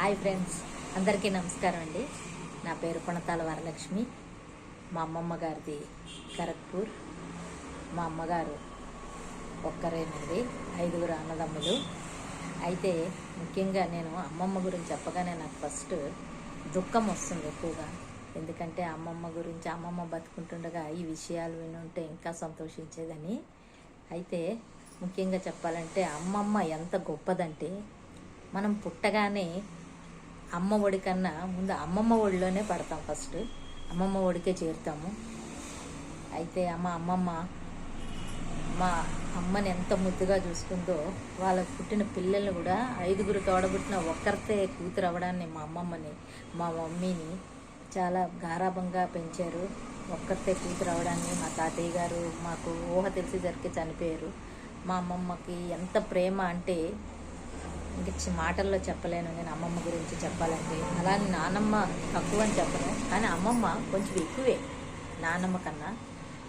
Hi friends, అందరికీ నమస్కారం అండి. నా పేరు కొణతాల వరలక్ష్మి. మా అమ్మమ్మ గారిది ఖరగ్పూర్. మా అమ్మగారు ఒక్కరేనండి, 5 అన్నదమ్ములు. అయితే ముఖ్యంగా నేను అమ్మమ్మ గురించి చెప్పగానే నాకు ఫస్ట్ దుఃఖం వస్తుంది ఎక్కువగా. ఎందుకంటే అమ్మమ్మ బతుకుంటుండగా ఈ విషయాలు వినుంటే ఇంకా సంతోషించేదని. అయితే ముఖ్యంగా చెప్పాలంటే అమ్మమ్మ ఎంత గొప్పదంటే, మనం పుట్టగానే అమ్మ ఒడి కన్నా ముందు అమ్మమ్మ ఒడిలోనే పడతాం. ఫస్ట్ అమ్మమ్మ ఒడికే చేరుతాము. అయితే అమ్మమ్మ మా అమ్మని ఎంత ముద్దుగా చూసుకుందో, వాళ్ళకు పుట్టిన పిల్లల్ని కూడా 5 తోడబుట్టిన ఒక్కరితే కూతురు అవ్వడాన్ని మా అమ్మమ్మని, మా మమ్మీని చాలా గారాభంగా పెంచారు. ఒక్కరితే కూతురు అవడాన్ని మా తాతయ్య గారు మాకు ఊహ తెలిసేసరికి చనిపోయారు. మా అమ్మమ్మకి ఎంత ప్రేమ అంటే ఇంక మాటల్లో చెప్పలేను. నేను అమ్మమ్మ గురించి చెప్పాలంటే అలానే నానమ్మ తక్కువ అని చెప్పను, కానీ అమ్మమ్మ కొంచెం ఎక్కువే నానమ్మ కన్నా.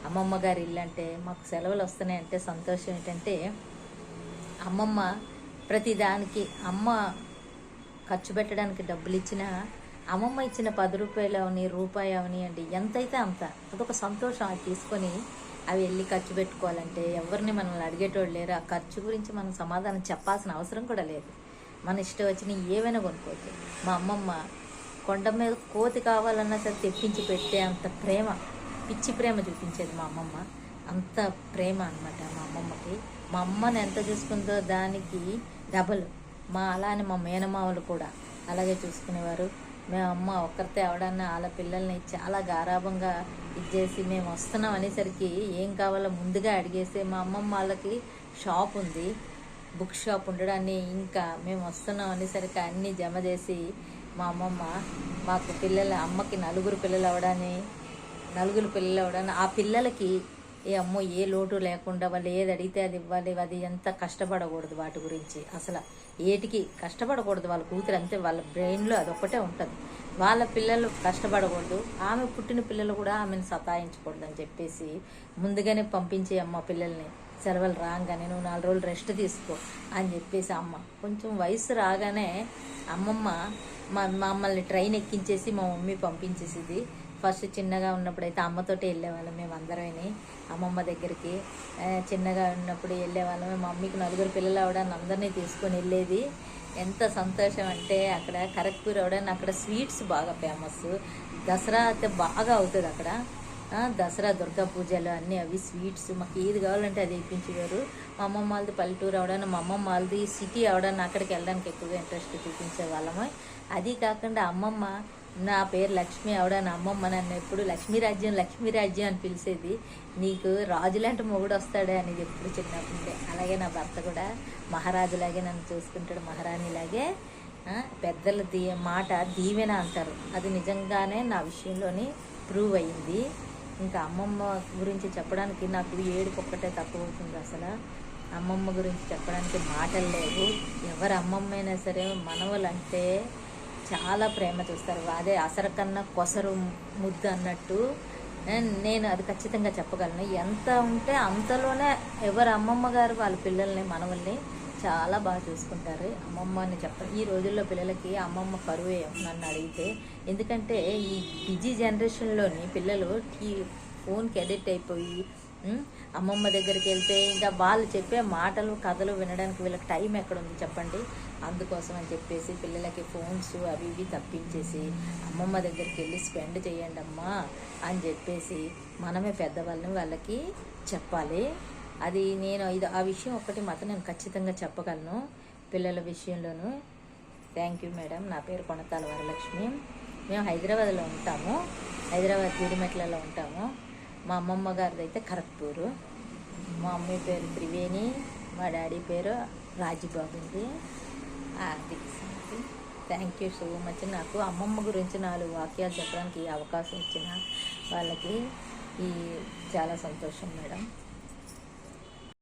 అమ్మమ్మ గారి ఇల్లు అంటే మాకు సెలవులు వస్తున్నాయంటే సంతోషం. ఏంటంటే అమ్మమ్మ ప్రతిదానికి అమ్మ ఖర్చు పెట్టడానికి డబ్బులు ఇచ్చినా, అమ్మమ్మ ఇచ్చిన 10 రూపాయలు అవని రూపాయి అవని అండి, ఎంతైతే అంత అదొక సంతోషం. అది తీసుకొని అవి వెళ్ళి ఖర్చు పెట్టుకోవాలంటే ఎవరిని మనల్ని అడిగేటోళ్ళు లేరు. ఆ ఖర్చు గురించి మనం సమాధానం చెప్పాల్సిన అవసరం కూడా లేదు. మన ఇష్టం వచ్చిన ఏవైనా కొనుక్కోవచ్చు. మా అమ్మమ్మ కొండ మీద కోతి కావాలన్నా సరే తెప్పించి పెట్టే అంత ప్రేమ, పిచ్చి ప్రేమ చూపించేది మా అమ్మమ్మ. అంత ప్రేమ అనమాట మా అమ్మమ్మకి. మా అమ్మని ఎంత చూసుకుందో దానికి డబల్ అలానే మా మేనమామలు కూడా అలాగే చూసుకునేవారు. మేము అమ్మ ఒక్కరితే అవడాన్ని వాళ్ళ పిల్లల్ని చాలా గారాభంగా ఇచ్చేసి మేము వస్తున్నాం అనేసరికి ఏం కావాలో ముందుగా అడిగేసి, మా అమ్మమ్మ వాళ్ళకి షాప్ ఉంది, బుక్ షాప్ ఉండడాన్ని, ఇంకా మేము వస్తున్నాం అనేసరికి అన్నీ జమ చేసి మా అమ్మమ్మ మాకు అమ్మకి 4 పిల్లలు అవడాన్ని ఆ పిల్లలకి ఏ లోటు లేకుండా వాళ్ళు ఏది అడిగితే అది ఇవ్వాలి. అది ఎంత కష్టపడకూడదు వాటి గురించి, అసలు ఏటికి కష్టపడకూడదు. వాళ్ళ కూతురు అంతే, వాళ్ళ బ్రెయిన్లో అదొక్కటే ఉంటుంది. వాళ్ళ పిల్లలు కష్టపడకూడదు, ఆమె పుట్టిన పిల్లలు కూడా ఆమెను సతాయించకూడదు అని చెప్పేసి ముందుగానే పంపించే అమ్మ పిల్లల్ని. సెలవులు రాగానే నువ్వు 4 రోజులు రెస్ట్ తీసుకో అని చెప్పేసి అమ్మ కొంచెం వయసు రాగానే అమ్మమ్మ మమ్మల్ని ట్రైన్ ఎక్కించేసి మా మమ్మీ పంపించేసేది. ఫస్ట్ చిన్నగా ఉన్నప్పుడైతే అమ్మతోటే వెళ్ళేవాళ్ళం మేము అందరమని అమ్మమ్మ దగ్గరికి. చిన్నగా ఉన్నప్పుడు వెళ్ళేవాళ్ళం. మా మమ్మీకి 4 పిల్లలు అవడాన్ని అందరినీ తీసుకొని వెళ్ళేది. ఎంత సంతోషం అంటే అక్కడ ఖరగ్పూర్ అవడానికి అక్కడ స్వీట్స్ బాగా ఫేమస్. దసరా అయితే బాగా అవుతుంది అక్కడ. దసరా, దుర్గా పూజలు అన్నీ అవి స్వీట్స్. మాకు ఏది కావాలంటే అది ఇప్పించేవారు. మా అమ్మమ్మ వాళ్ళది పల్లెటూరు అవడానికి, మా అమ్మమ్మ వాళ్ళది సిటీ అవడానికి అక్కడికి వెళ్ళడానికి ఎక్కువగా ఇంట్రెస్ట్ చూపించే వాళ్ళము. అది కాకుండా అమ్మమ్మ నా పేరు లక్ష్మి అవడానికి అమ్మమ్మ నన్ను ఎప్పుడు లక్ష్మీరాజ్యం అని పిలిచేది. నీకు రాజులాంటి మొగుడు వస్తాడే అనేది ఎప్పుడు చిన్నప్పుడే. అలాగే నా భర్త కూడా మహారాజులాగే నన్ను చూసుకుంటాడు, మహారాణిలాగే. పెద్దల మాట దీవెన అంటారు, అది నిజంగానే నా విషయంలోని ప్రూవ్ అయ్యింది. ఇంకా అమ్మమ్మ గురించి చెప్పడానికి నాకు ఏడుపు ఒక్కటే తక్కువ అవుతుంది. అసలు అమ్మమ్మ గురించి చెప్పడానికి మాటలు లేవు. ఎవరు అమ్మమ్మ అయినా సరే మనవలంటే చాలా ప్రేమ చూస్తారు. అదే అసర కన్నా కొసరు ముద్దు అన్నట్టు నేను అది ఖచ్చితంగా చెప్పగలను. ఎంత ఉంటే అంతలోనే ఎవరు అమ్మమ్మ గారు వాళ్ళ పిల్లల్ని, మనవల్ని చాలా బాగా చూసుకుంటారు. అమ్మమ్మ అని చెప్పాలి. ఈ రోజుల్లో పిల్లలకి అమ్మమ్మ కరువే నన్ను అడిగితే. ఎందుకంటే ఈ బిజీ జనరేషన్లోని పిల్లలు ఈ ఫోన్కి అడిక్ట్ అయిపోయి అమ్మమ్మ దగ్గరికి వెళ్తే ఇంకా వాళ్ళు చెప్పే మాటలు, కథలు వినడానికి వీళ్ళకి టైం ఎక్కడ ఉంది చెప్పండి. అందుకోసం అని చెప్పేసి పిల్లలకి ఫోన్స్ అవి ఇవి తప్పించేసి అమ్మమ్మ దగ్గరికి వెళ్ళి స్పెండ్ చేయండి అమ్మా అని చెప్పేసి మనమే పెద్దవాళ్ళని వాళ్ళకి చెప్పాలి. అది నేను ఆ విషయం ఒక్కటి మాత్రం నేను ఖచ్చితంగా చెప్పగలను పిల్లల విషయంలోనూ. Thank you madam. నా పేరు కొణతాల వరలక్ష్మి. మేము హైదరాబాద్లో ఉంటాము, హైదరాబాద్ జీడిమెట్లలో ఉంటాము. మా అమ్మమ్మ గారిది అయితే ఖరగ్పూరు. మా మమ్మీ పేరు త్రివేణి, మా డాడీ పేరు రాజీబాబు అండి. అది థ్యాంక్ యూ సో మచ్. నాకు అమ్మమ్మ గురించి 4 వాక్యాలు చెప్పడానికి అవకాశం ఇచ్చిన వాళ్ళకి చాలా సంతోషం మేడం.